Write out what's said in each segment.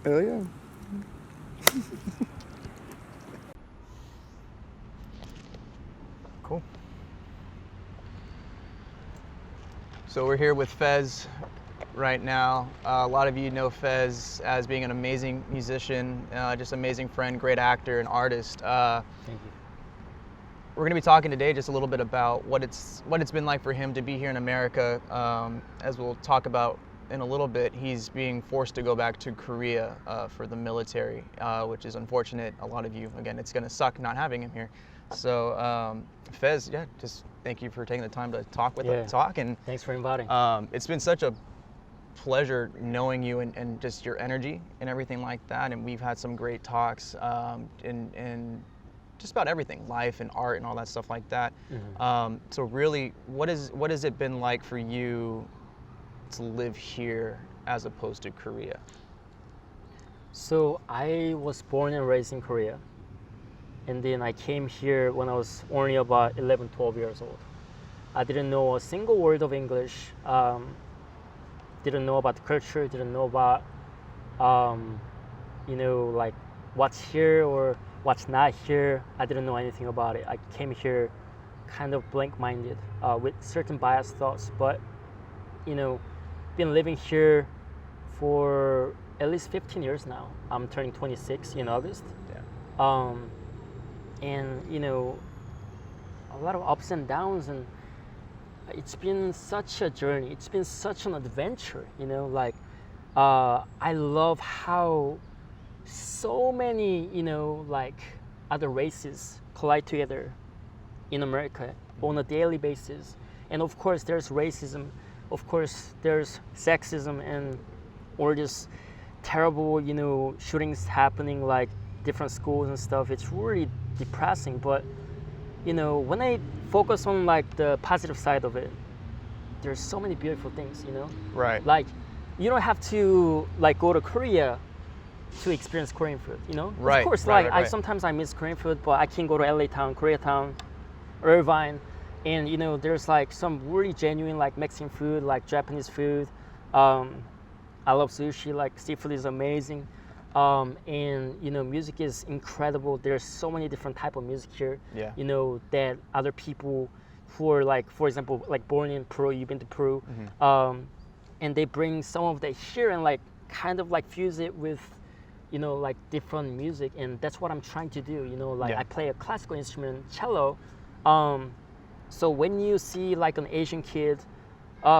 Hell yeah. Cool. So we're here with Fez right now. A lot of you know Fez as being an amazing musician, just amazing friend, great actor, and artist. Thank you. We're going to be talking today just a little bit about what it's been like for him to be here in America. As we'll talk about in a little bit, he's being forced to go back to Korea for the military, which is unfortunate. A lot of you, again, it's going to suck not having him here. So Fez, yeah, just thank you for taking the time to talk with us, and thanks for inviting. it's been such a pleasure knowing you and just your energy and everything like that. And we've had some great talks in just about everything, life and art and all that stuff like that. Mm-hmm. So really, what has it been like for you to live here as opposed to Korea? So I was born and raised in Korea, and then I came here when I was only about 11, 12 years old. I didn't know a single word of English, didn't know about the culture, didn't know about, like what's here or what's not here. I didn't know anything about it. I came here kind of blank-minded with certain biased thoughts, but, been living here for at least 15 years now. I'm turning 26 in August. Yeah. And a lot of ups and downs, and it's been such a journey. It's been such an adventure. I love how so many other races collide together in America on a daily basis. And of course there's racism, of course there's sexism, and or just terrible shootings happening, like different schools and stuff. It's really depressing, but when I focus on like the positive side of it, there's so many beautiful things. Right. Like you don't have to like go to Korea to experience Korean food. Right. Of course, right, like right. I sometimes I miss Korean food, but I can go to LA Town, Koreatown, Irvine, and there's like some really genuine like Mexican food, like Japanese food. I love sushi. Like seafood is amazing. And music is incredible. There's so many different type of music here. Yeah. That other people who are like, for example, like born in Peru, you've been to Peru, and they bring some of that here and like kind of like fuse it with like different music, and that's what I'm trying to do. Yeah. I play a classical instrument, cello. So when you see like an Asian kid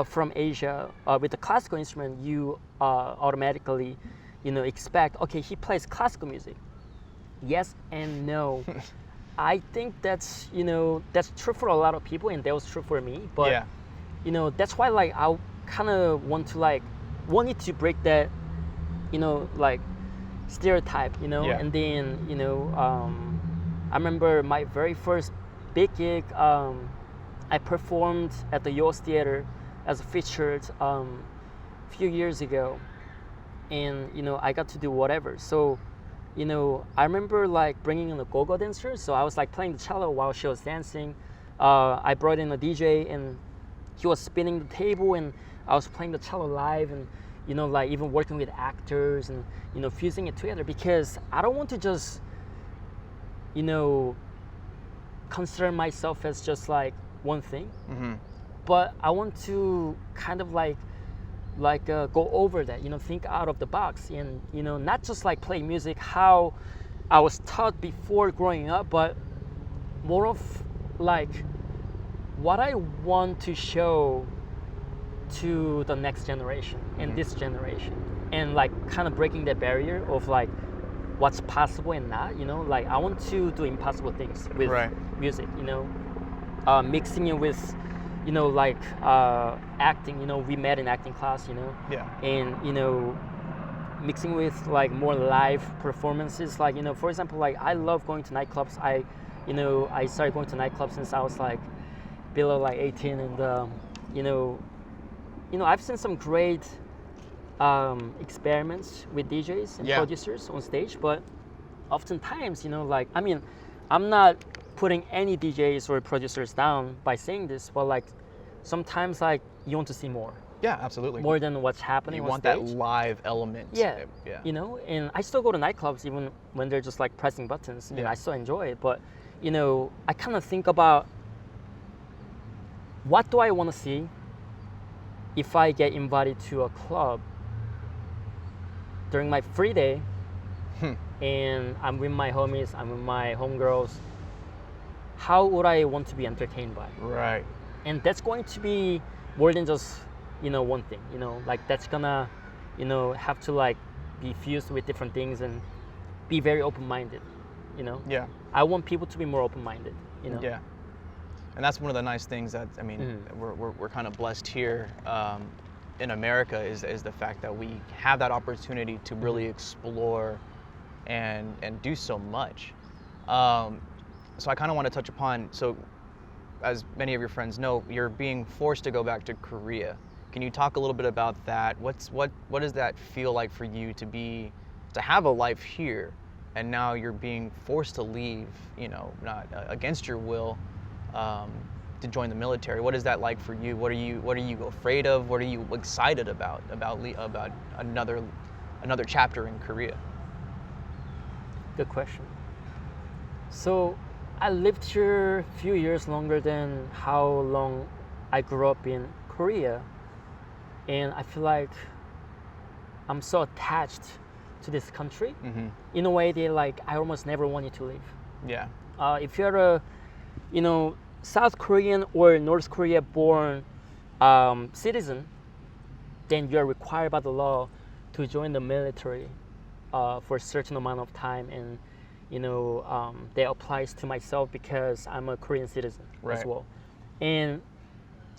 from Asia with a classical instrument, you automatically expect, okay, he plays classical music. Yes and no. I think that's that's true for a lot of people, and that was true for me. But Yeah. that's why like I kind of wanted to break that like stereotype. Yeah. And then I remember my very first big gig. I performed at the Yos Theater as a featured few years ago, and I got to do whatever. So I remember like bringing in a go-go dancer, so I was like playing the cello while she was dancing. I brought in a DJ, and he was spinning the table, and I was playing the cello live, and like even working with actors and fusing it together, because I don't want to just consider myself as just like one thing, but I want to kind of like go over that, think out of the box, and not just like play music how I was taught before growing up, but more of like what I want to show to the next generation and this generation, and like kind of breaking that barrier of like what's possible and not. Like I want to do impossible things with music, mixing it with like acting. We met in acting class, Yeah. and mixing with like more live performances, like for example, like I love going to nightclubs. I started going to nightclubs since I was like below like 18, and I've seen some great experiments with DJs and producers on stage, but oftentimes, like, I mean, I'm not putting any DJs or producers down by saying this, but like sometimes like you want to see more. Yeah, absolutely. more than what's happening You on want stage. that live element. Yeah, Yeah. you know, and I still go to nightclubs even when they're just like pressing buttons, and Yeah. I still enjoy it. But, you know, I kind of think about what do I want to see if I get invited to a club during my free day, and I'm with my homies, I'm with my homegirls. How would I want to be entertained by? Right. And that's going to be more than just, you know, one thing, you know, like that's gonna, you know, have to like be fused with different things and be very open-minded, you know. Yeah. I want people to be more open-minded, you know. Yeah. And that's one of the nice things that, I mean, Mm-hmm. we're kind of blessed here in America is the fact that we have that opportunity to really explore and do so much. So I kind of want to touch upon, so as many of your friends know, you're being forced to go back to Korea. Can you talk a little bit about that? What does that feel like for you to have a life here, and now you're being forced to leave, you know, not against your will, to join the military? What is that like for you? What are you afraid of? What are you excited about another chapter in Korea? Good question. So I lived here a few years longer than how long I grew up in Korea, and I feel like I'm so attached to this country in a way that like I almost never wanted to leave. Yeah. If you're a, you know, South Korean or North Korea born citizen, then you're required by the law to join the military for a certain amount of time, and you know that applies to myself because I'm a Korean citizen as Right. well. And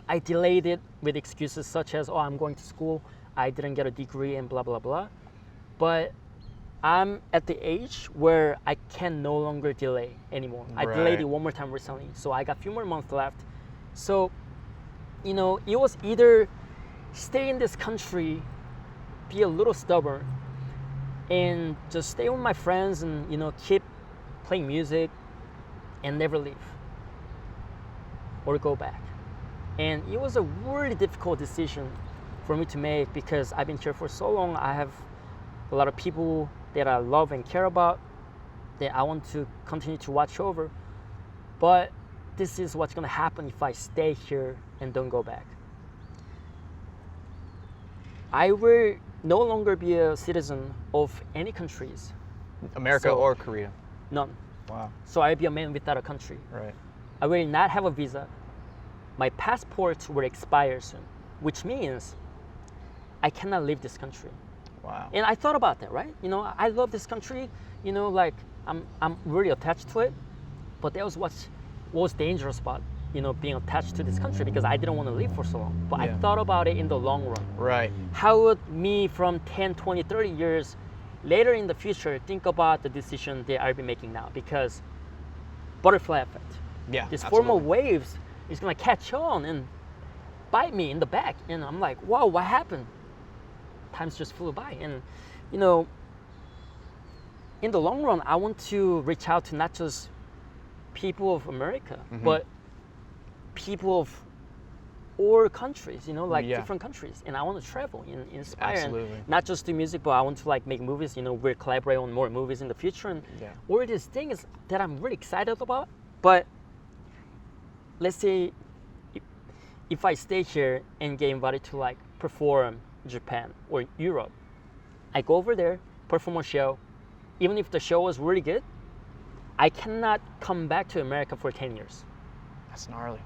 I delayed it with excuses such as, oh, I'm going to school, I didn't get a degree, and blah blah blah. But I'm at the age where I can no longer delay anymore. I delayed Right. it one more time recently, so I got a few more months left. So, you know, it was either stay in this country, be a little stubborn, and just stay with my friends and, you know, keep playing music and never leave, or go back. And it was a really difficult decision for me to make because I've been here for so long. I have a lot of people that I love and care about that I want to continue to watch over. But this is what's going to happen if I stay here and don't go back. I will no longer be a citizen of any countries, America So- or Korea? none. Wow. So I'll be a man without a country. Right. I will not have a visa. My passport will expire soon, which means I cannot leave this country. Wow. And I thought about that, right? You know, I love this country. You know, like I'm really attached to it. But that was what was dangerous about, you know, being attached to this country because I didn't want to leave for so long. But I Yeah. thought about it in the long run. Right. How would me from 10, 20, 30 years later in the future think about the decision that I'll be making now? Because butterfly effect. Yeah. This form of absolutely. waves is gonna catch on and bite me in the back, and I'm like, wow, what happened? Times just flew by. And you know, in the long run, I want to reach out to not just people of America, but people of all countries, you know, like Yeah. different countries. And I want to travel and inspire, Absolutely. and not just do music, but I want to like make movies. You know, we'll collaborate on more movies in the future, and Yeah. all these things that I'm really excited about. But let's say if I stay here and get invited to like perform in Japan or Europe, I go over there, perform a show. Even if the show was really good, I cannot come back to America for 10 years. That's gnarly.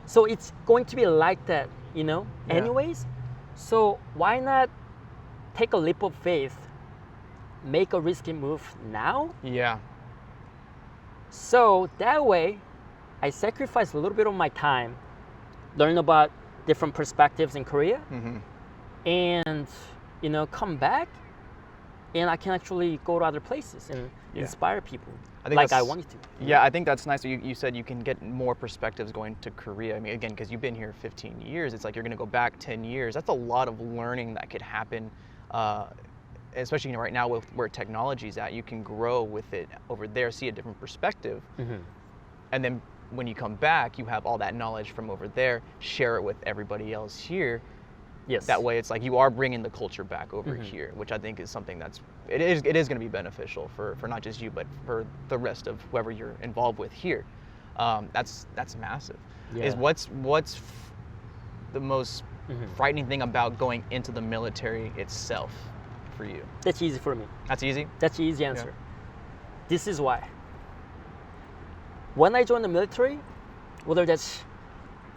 So it's going to be like that, you know, Yeah. anyways. So why not take a leap of faith, make a risky move now? Yeah. So that way, I sacrifice a little bit of my time, learn about different perspectives in Korea, and you know, come back, and I can actually go to other places and Yeah. inspire people I think like I that's- wanted to. Yeah, I think that's nice. You said you can get more perspectives going to Korea. I mean, again, because you've been here 15 years, it's like you're going to go back 10 years. That's a lot of learning that could happen, especially, you know, right now with where technology's at. You can grow with it over there, see a different perspective, and then when you come back, you have all that knowledge from over there, share it with everybody else here, Yes. That way, it's like you are bringing the culture back over Mm-hmm. here, which I think is something it is going to be beneficial for not just you, but for the rest of whoever you're involved with here. That's massive. Yeah. Is what's the most frightening thing about going into the military itself for you? That's easy for me. That's easy. That's the easy answer. This is why. When I joined the military, whether that's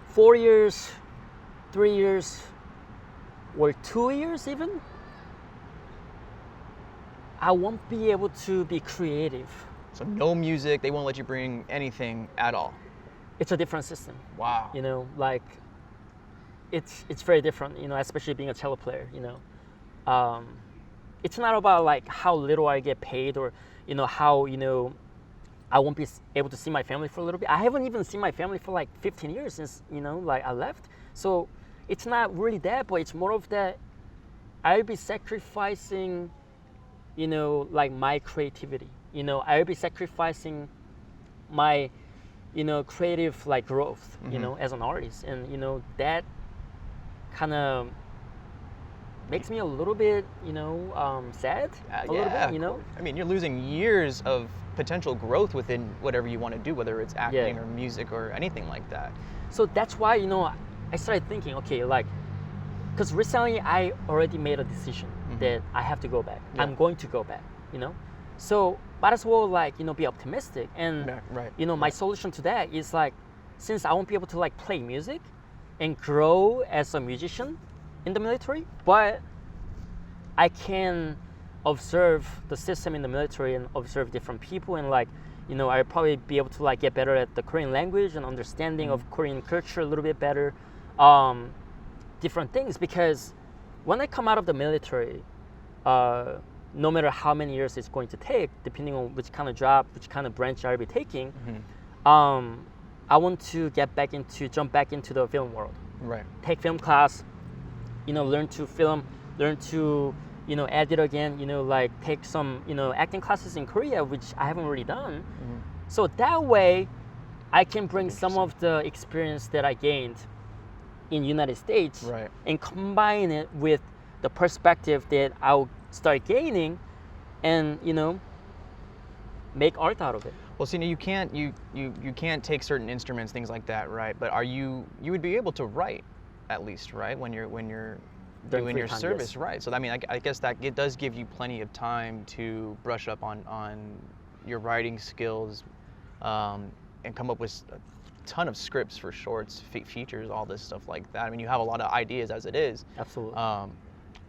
4 years, 3 years, or 2 years even, I won't be able to be creative. So no music. They won't let you bring anything at all. It's a different system. Wow. You know, like it's very different, you know, especially being a cello player, you know. It's not about like how little I get paid or, you know, how, you know, I won't be able to see my family for a little bit. I haven't even seen my family for like 15 years since, you know, like I left. So it's not really that, but it's more of that I'll be sacrificing, you know, like my creativity. You know, I'll be sacrificing my, you know, creative like growth, you know, as an artist. And, you know, that kind of makes me a little bit, you know, sad a little bit, you know. I mean, you're losing years of potential growth within whatever you want to do, whether it's acting or music or anything like that. So that's why, you know, I started thinking, okay, like, because recently I already made a decision that I have to go back. Yeah. I'm going to go back, you know. So might as well, like, you know, be optimistic. And, you know, my solution to that is like, since I won't be able to like play music and grow as a musician in the military, but I can observe the system in the military and observe different people, and like, you know, I'll probably be able to like get better at the Korean language and understanding of Korean culture a little bit better, different things. Because when I come out of the military, no matter how many years it's going to take, depending on which kind of job, which kind of branch I'll be taking, I want to jump back into the film world. Right. Take film class, you know, learn to film, learn to, you know, edit again, you know, like take some, you know, acting classes in Korea, which I haven't really done. So that way I can bring some of the experience that I gained in United States and combine it with the perspective that I'll start gaining and, you know, make art out of it. Well, see, you can't take certain instruments, things like that, right? But you would be able to write, at least, right? When you're doing your service, right? So I mean, I guess that it does give you plenty of time to brush up on your writing skills, and come up with a ton of scripts for shorts, features, all this stuff like that. I mean, you have a lot of ideas as it is. Absolutely.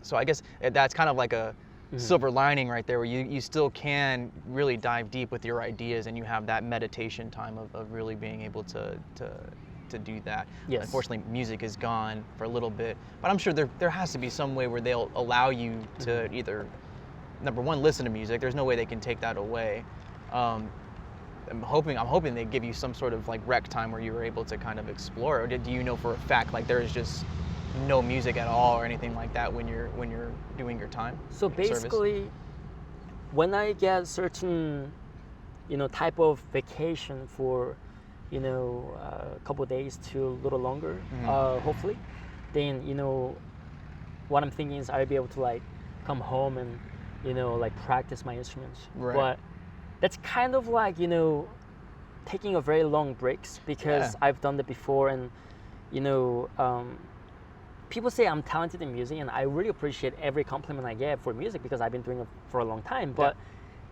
So I guess that's kind of like a silver lining right there, where you still can really dive deep with your ideas, and you have that meditation time of really being able to do that. Yes. Unfortunately, music is gone for a little bit, but I'm sure there has to be some way where they'll allow you to either, number one, listen to music. There's no way they can take that away. I'm hoping they give you some sort of like rec time where you were able to kind of explore. Or do you know for a fact like there is just no music at all or anything like that when you're doing your time? So basically, when I get certain, you know, type of vacation for, you know, a couple of days to a little longer, hopefully, then, you know, what I'm thinking is I'll be able to like come home and, you know, like practice my instruments. Right. But that's kind of like, you know, taking a very long breaks, because I've done that before. And, you know, people say I'm talented in music, and I really appreciate every compliment I get for music because I've been doing it for a long time. But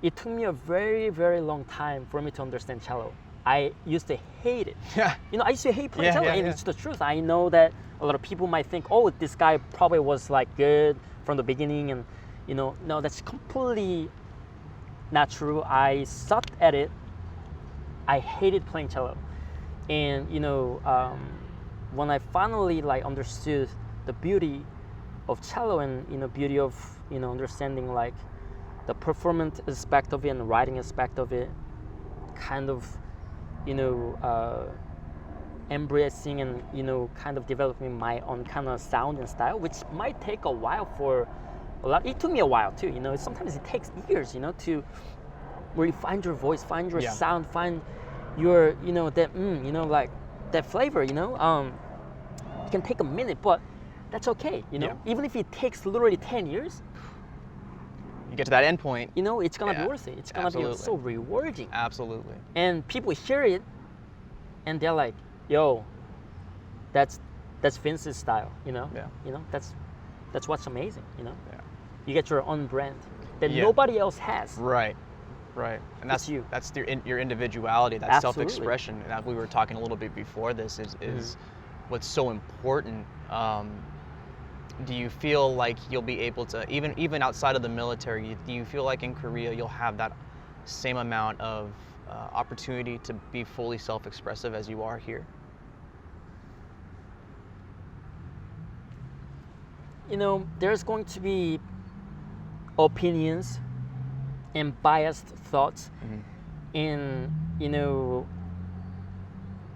it took me a very, very long time for me to understand cello. I used to hate it. You know, I used to hate playing cello, and it's the truth. I know that a lot of people might think, oh, this guy probably was like good from the beginning, and, you know, no, that's completely not true. I sucked at it. I hated playing cello. And, you know, when I finally like understood the beauty of cello and, you know, beauty of, you know, understanding like the performance aspect of it and the writing aspect of it, kind of, you know, embracing and, you know, kind of developing my own kind of sound and style, which might take a while for a lot. It took me a while too, you know. Sometimes it takes years, you know, to really find your voice, find your sound, find your, you know, that you know, like that flavor, you know. It can take a minute, but that's okay, you know. Yeah. Even if it takes literally 10 years, You get to that end point. you know, it's gonna Yeah, be worth it. It's gonna be absolutely. so rewarding. Absolutely. And people hear it, and they're like, "Yo, that's Vince's style," you know. Yeah. You know, that's what's amazing, you know. Yeah. You get your own brand that Yeah. nobody else has. Right. Right. And that's It's you. That's your individuality, that Absolutely. self-expression. And that we were talking a little bit before this is what's so important. Do you feel like you'll be able to even outside of the military? Do you feel like in Korea you'll have that same amount of opportunity to be fully self-expressive as you are here? You know, there's going to be opinions and biased thoughts and, you know,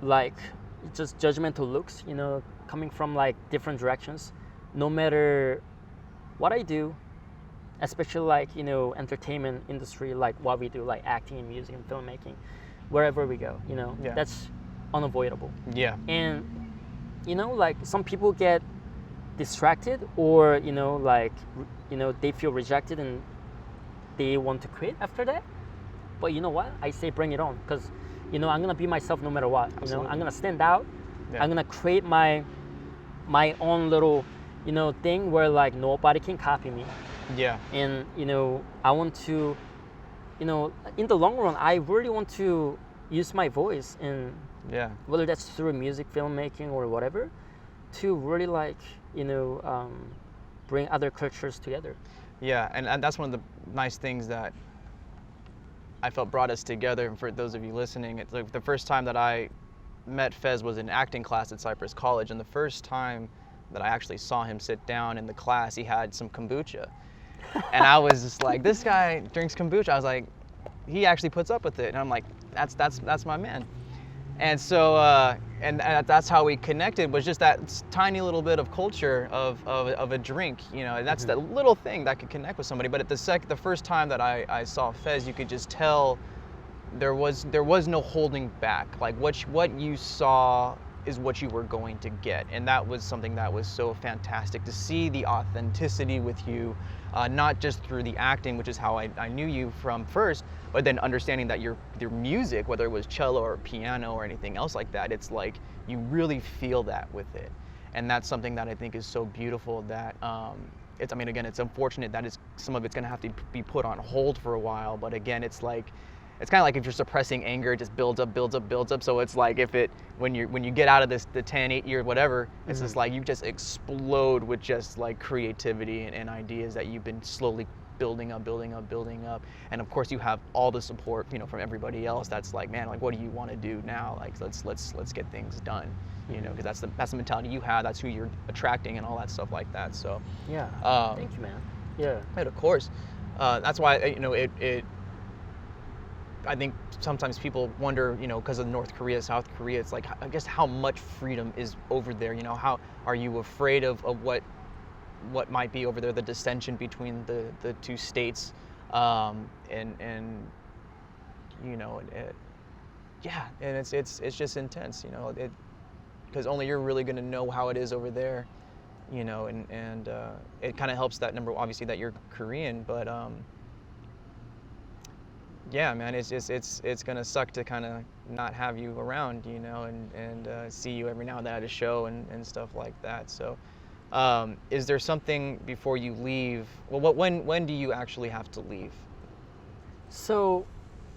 like just judgmental looks, you know, coming from like different directions. No matter what I do, especially like, you know, entertainment industry, like what we do, like acting and music and filmmaking, wherever we go, you know, Yeah. that's unavoidable. Yeah. And, you know, like some people get distracted or, you know, like, you know, they feel rejected and they want to quit after that. But you know what? I say bring it on, because, you know, I'm gonna be myself no matter what. You know, Absolutely. I'm gonna stand out. Yeah. I'm gonna create my own little, you know, thing where like nobody can copy me. Yeah. And, you know, I want to, you know, in the long run, I really want to use my voice, and Yeah. whether that's through music, filmmaking, or whatever, to really like, you know, bring other cultures together. Yeah, and that's one of the nice things that I felt brought us together. And for those of you listening, it's like the first time that I met Fez was in acting class at Cypress College, and the first time that I actually saw him sit down in the class, he had some kombucha. And I was just like, this guy drinks kombucha. I was like, he actually puts up with it. And I'm like, that's my man. And so, and that's how we connected, was just that tiny little bit of culture of a drink, you know, and that's that little thing that could connect with somebody. But at the first time that I saw Fez, you could just tell there was no holding back. Like what you saw is what you were going to get. And that was something that was so fantastic to see, the authenticity with you, not just through the acting, which is how I knew you from first, but then understanding that your music, whether it was cello or piano or anything else like that, it's like you really feel that with it. And that's something that I think is so beautiful, that it's, I mean, again, it's unfortunate that some of it's gonna have to be put on hold for a while, but again, it's like, it's kind of like if you're suppressing anger, it just builds up, builds up, builds up. So it's like when you get out of this, the 10, 8 year, whatever, it's just like you just explode with just like creativity and ideas that you've been slowly building up, building up, building up. And of course you have all the support, you know, from everybody else. That's like, man, like, what do you want to do now? Like, let's get things done, you know, because that's the mentality you have. That's who you're attracting and all that stuff like that. So Yeah. Thank you, man. Yeah. and of course, that's why, you know, I think sometimes people wonder, you know, because of North Korea, South Korea, it's like, I guess, how much freedom is over there? You know, how are you afraid of what might be over there, the dissension between the two states, and you know, yeah, and it's just intense, you know, because only you're really going to know how it is over there, you know, and it kind of helps that number, obviously, that you're Korean, but yeah, man, it's gonna suck to kind of not have you around, you know, and see you every now and then at a show and stuff like that. So, is there something before you leave? Well, when do you actually have to leave? So,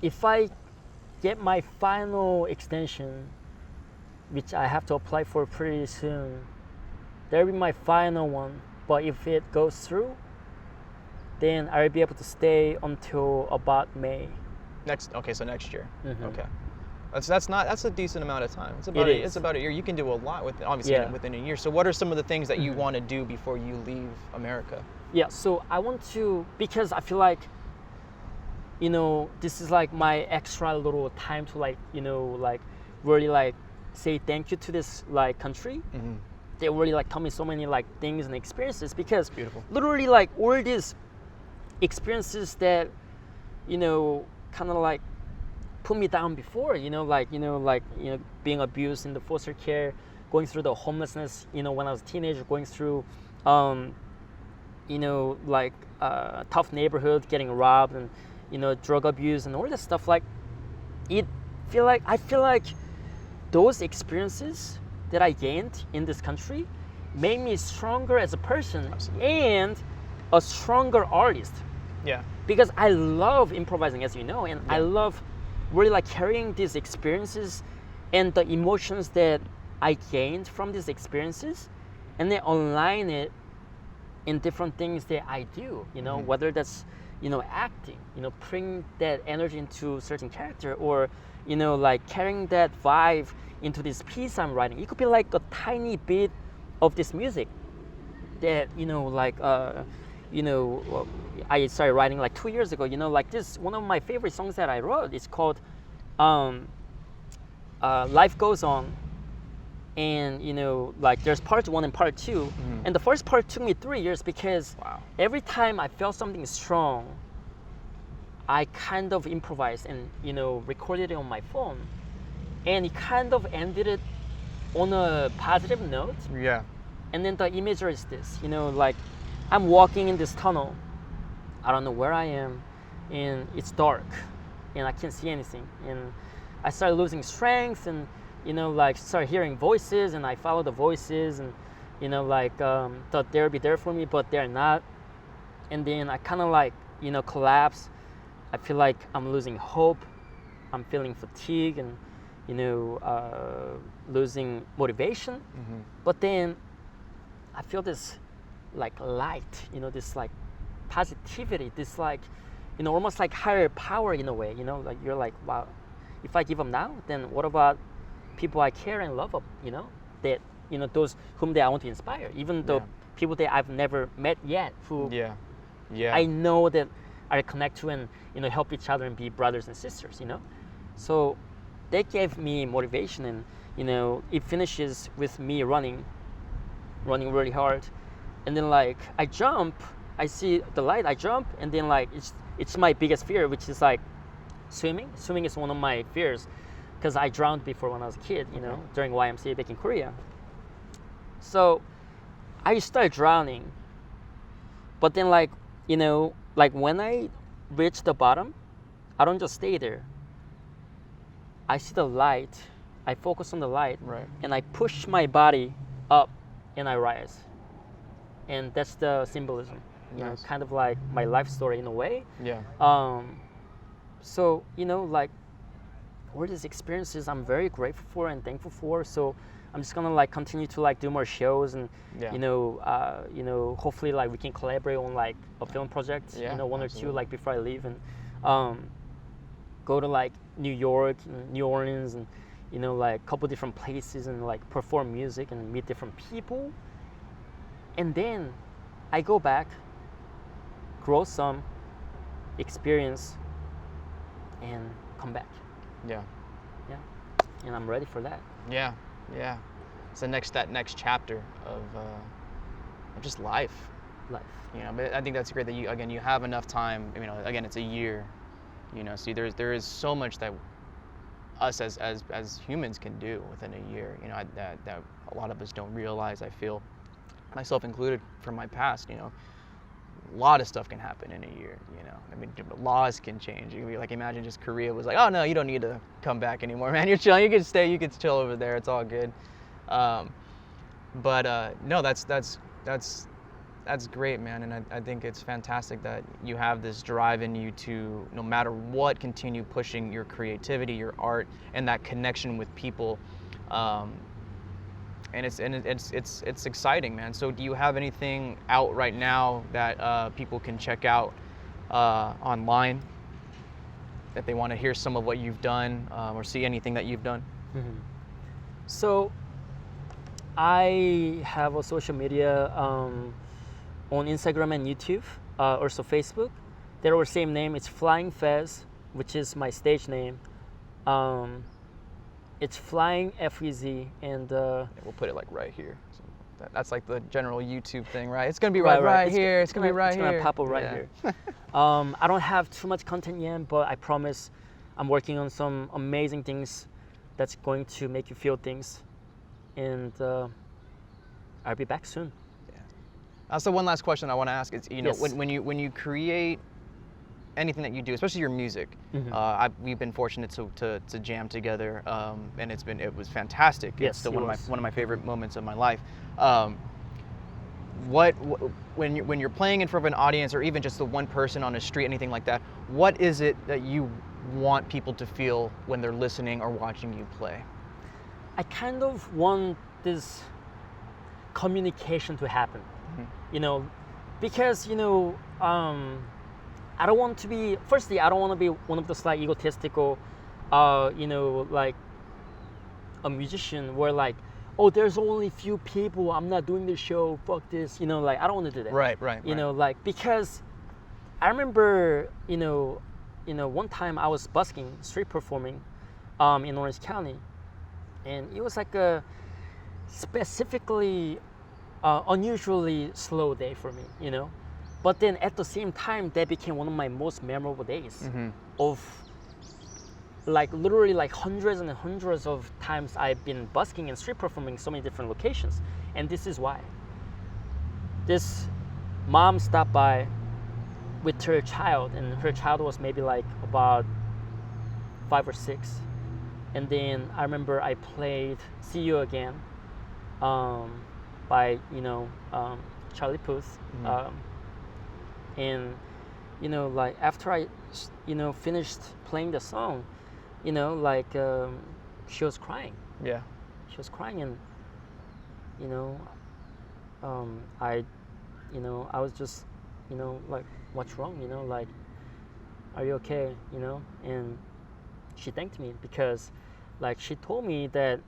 if I get my final extension, which I have to apply for pretty soon, that'll be my final one. But if it goes through, then I'll be able to stay until about May. Okay, so next year. Mhm. Okay, that's a decent amount of time. It's about a year. You can do a lot with, obviously, Yeah. within a year. So what are some of the things that you want to do before you leave America? Yeah, so I want to, because I feel like, you know, this is like my extra little time to like, you know, like really like say thank you to this like country. Mm-hmm. They really like tell me so many like things and experiences, because Beautiful. literally like all these experiences that, you know, kind of like put me down before, you know, like being abused in the foster care, going through the homelessness, you know, when I was a teenager, going through, um, you know, like tough neighborhood, getting robbed, and you know, drug abuse and all that stuff. Like, I feel like those experiences that I gained in this country made me stronger as a person. Absolutely. And a stronger artist, Yeah. because I love improvising, as you know, and I Yeah. love really like carrying these experiences and the emotions that I gained from these experiences, and then align it in different things that I do, you know, whether that's, you know, acting, you know, bring that energy into a certain character, or, you know, like carrying that vibe into this piece I'm writing. It could be like a tiny bit of this music that, you know, like, you know, I started writing like 2 years ago, you know, like this, one of my favorite songs that I wrote is called Life Goes On. And, you know, like there's part 1 and part 2. And the first part took me 3 years because Wow. every time I felt something strong, I kind of improvised and, you know, recorded it on my phone. And it kind of ended it on a positive note. Yeah. And then the imagery is this, you know, like I'm walking in this tunnel. I don't know where I am, and it's dark, and I can't see anything. And I started losing strength, and, you know, like start hearing voices, and I follow the voices, and, you know, like thought they'll be there for me, but they're not. And then I kind of like, you know, collapse. I feel like I'm losing hope. I'm feeling fatigue, and, you know, losing motivation. But then I feel this like light, you know, this like positivity, this like, you know, almost like higher power in a way, you know, like you're like, wow, if I give up now, then what about people I care and love, you know, that, you know, those whom that I want to inspire, even though people that I've never met yet, who Yeah. Yeah. I know that I connect to and, you know, help each other and be brothers and sisters, you know. So that gave me motivation, and, you know, it finishes with me running really hard, and then like I jump, I see the light, I jump, and then like it's my biggest fear, which is like swimming. Swimming is one of my fears because I drowned before when I was a kid, you know, during YMCA back in Korea. So I started drowning, but then like, you know, like when I reach the bottom, I don't just stay there. I see the light, I focus on the light, Right. and I push my body up and I rise. And that's the symbolism, you know, Nice. kind of like my life story in a way. Yeah. So, you know, like all these experiences I'm very grateful for and thankful for. So I'm just gonna like continue to like do more shows, and Yeah. you know, hopefully like we can collaborate on like a film project, Yeah, you know, one or two absolutely. like before I leave, and go to like New York, and New Orleans, and, you know, like a couple different places, and like perform music and meet different people. And then I go back, grow some experience, and come back. Yeah. Yeah, and I'm ready for that. Yeah. Yeah. It's that next chapter of just life. Life. You know, but I think that's great that you have enough time. You know, again, it's a year. You know, see, there is so much that us as humans can do within a year. You know, that a lot of us don't realize. I feel, myself included, from my past. You know, a lot of stuff can happen in a year. You know, I mean, laws can change. You can be like, imagine just Korea was like, oh no, you don't need to come back anymore, man. You're chilling. You can stay. You can chill over there. It's all good. But no, that's great, man, and I think it's fantastic that you have this drive in you to, no matter what, continue pushing your creativity, your art, and that connection with people, and it's exciting, man. So, do you have anything out right now that people can check out online, that they want to hear some of what you've done, or see anything that you've done? So I have a social media on Instagram and YouTube, also Facebook. They're our same name. It's Flying Fez, which is my stage name. It's Flying FEZ, and Yeah, we'll put it like right here. So that's like the general YouTube thing, right? It's gonna be right here. It's gonna be right here. It's gonna pop up right Yeah. here. I don't have too much content yet, but I promise I'm working on some amazing things that's going to make you feel things. and I'll be back soon. So one last question I want to ask is, you know, Yes. when you create anything that you do, especially your music, we've been fortunate to jam together, and it was fantastic. Yes, It's still it one was. of my favorite moments of my life. When you're playing in front of an audience, or even just the one person on a street, anything like that, what is it that you want people to feel when they're listening or watching you play? I kind of want this communication to happen, you know, because, you know, I don't want to be, firstly, I don't want to be one of those like egotistical, you know, like a musician where like, oh, there's only few people, I'm not doing the show, fuck this, you know, like I don't want to do that. Right. You know, like, because I remember, you know, one time I was busking, street performing in Orange County, and it was like a specifically unusually slow day for me, you know. But then at the same time, that became one of my most memorable days of like literally like hundreds and hundreds of times I've been busking and street performing so many different locations. And this is why. This mom stopped by with her child, and her child was maybe like about 5 or 6. And then I remember I played "See You Again" by, you know, Charlie Puth, and, you know, like after I, you know, finished playing the song, you know, like she was crying. Yeah. She was crying, and, you know, I was just, you know, like, what's wrong? You know, like, are you okay? You know, and she thanked me because, like, she told me that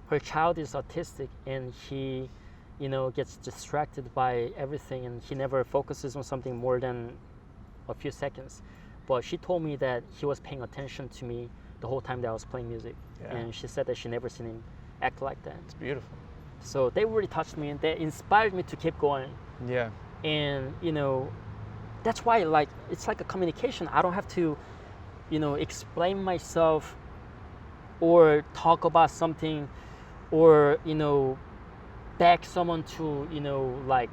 her child is autistic and he, you know, gets distracted by everything and he never focuses on something more than a few seconds. But she told me that he was paying attention to me the whole time that I was playing music. Yeah. And she said that she never seen him act like that. It's beautiful. So they really touched me and they inspired me to keep going. Yeah. And, you know, that's why, like, it's like a communication. I don't have to, you know, explain myself or talk about something or, you know, beg someone to, you know, like,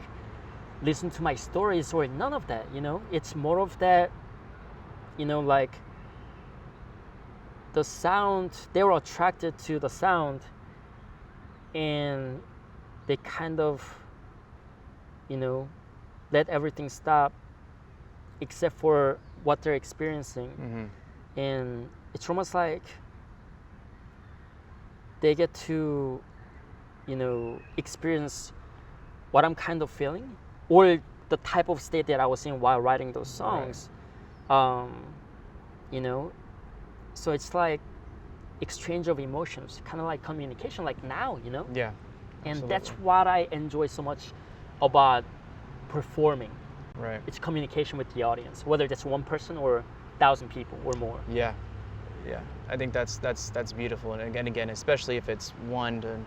listen to my stories or none of that, you know. It's more of that, you know, like, the sound, they were attracted to the sound and they kind of, you know, let everything stop except for what they're experiencing. And it's almost like they get to, you know, experience what I'm kind of feeling or the type of state that I was in while writing those songs. You know, so it's like exchange of emotions, kind of like communication, like now, you know. Yeah. And Absolutely. that's what I enjoy so much about performing. Right. It's communication with the audience, whether that's one person or 1,000 people or more. Yeah. Yeah. I think that's beautiful. And again, especially if it's 1 to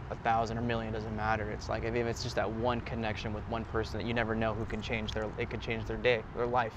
1,000 or million, doesn't matter. It's like if it's just that one connection with one person that you never know who can change it could change their day, their life.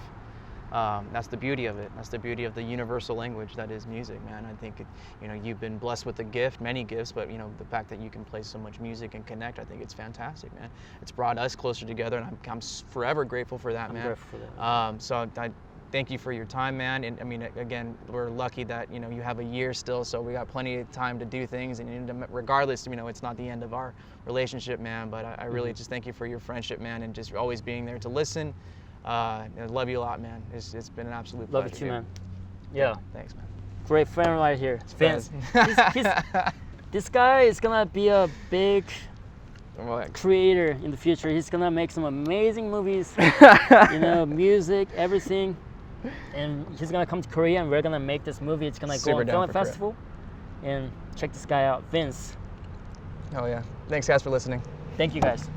That's the beauty of it. That's the beauty of the universal language that is music, man. I think, you know, you've been blessed with a gift, many gifts, but, you know, the fact that you can play so much music and connect, I think it's fantastic, man. It's brought us closer together, and I'm forever grateful for that, I'm man. grateful for that. So I thank you for your time, man. And I mean, again, we're lucky that, you know, you have a year still, so we got plenty of time to do things. And regardless, you know, it's not the end of our relationship, man. But I really just thank you for your friendship, man, and just always being there to listen. I love you a lot, man. It's been an absolute pleasure. Love you too, dude. man. Yeah. Thanks, man. Great friend right here. Vince. Fez. This guy is gonna be a big Well, creator in the future. He's gonna make some amazing movies, you know, music, everything. And he's gonna come to Korea and we're gonna make this movie. It's gonna Super go on down film for Korea. festival. And check this guy out, Vince. Oh yeah. Thanks, guys, for listening. Thank you guys.